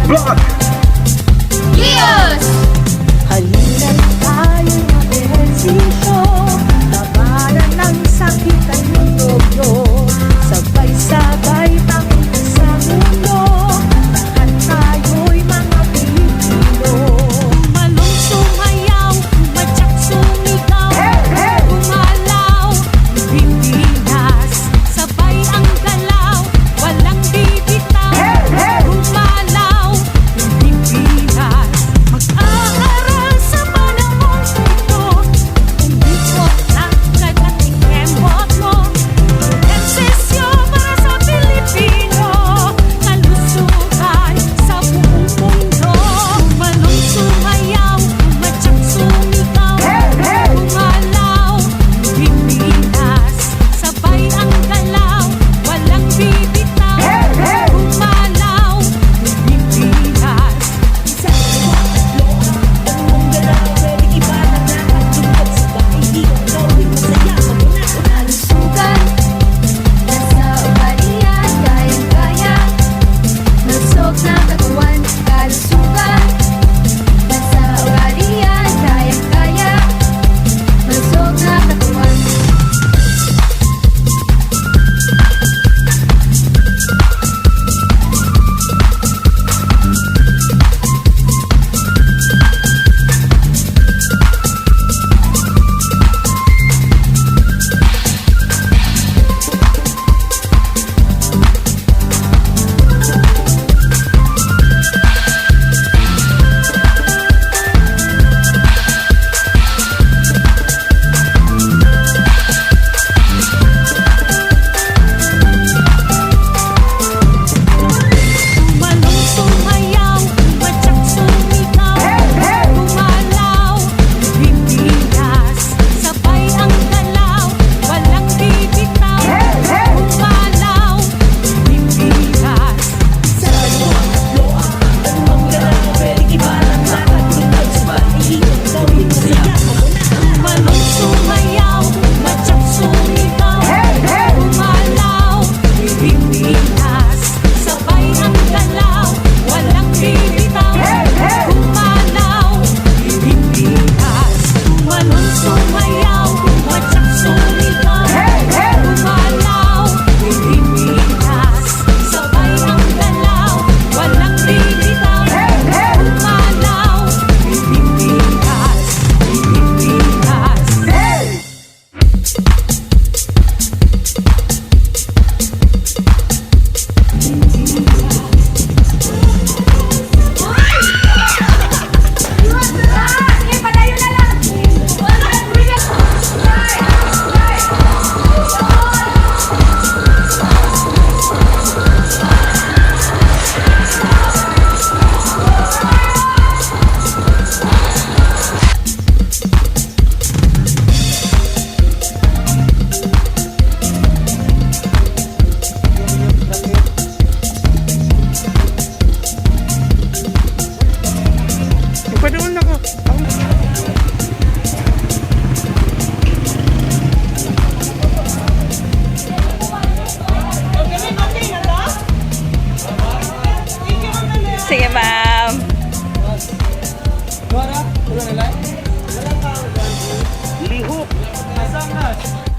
Vlog! Yes! Halina't tayo mag-ehersisyo, labanan ng sakit at lugyo. Sabay-sabay takbo sa mundo, lahat tayo'y mga Pilipino. Malong sumayaw, matyak sumigaw, gumalaw, Pilipinas. Sabay ang galaw, walang bibitaw, gumalaw, Pilipinas. Mag-aaral sa panahon ito, umikot lang at ikemot mo. Ehersisyo para sa Pilipino, kalusugan sa buong mundo. Malong sumayaw, matyak sumigaw, gumalaw, Pilipinas. Sabay ang galaw, walang bibitaw, gumalaw, Pilipinas. Isa, dalawa, tatlo, ang galaw, pwedeng ibanat na at lumot sa bahay. Gawin masaya, muna-una. Kalusugan, nasa ugalian, kayang-kaya. Lusog na katawan, kalusugan. Nasa ugalian, kayang-kaya. Lusog na katawan. Malong sumayaw, matyak sumigaw, gumalaw, Pilipinas. Sabay ang galaw, walang bibitaw, gumalaw, Pilipinas. Isa, dalawa, tatlo, ang galaw, pwedeng ibanat na at lumot sa bahay. Gawin masaya, muna-una. Malong sumayaw, matyak sumigaw, gumalaw, Pilipinas. Sabay ang galaw, walang bibitaw, gumalaw, Pilipinas. Malong sumayaw, matyak sumigaw, gumalaw, Pilipinas. Sabay ang galaw, walang bibitaw, gumalaw, Pilipinas, Pilipinas. Sige, palayo na lang! Panoon ako. Sige, ma'am. Lihok. Masangas.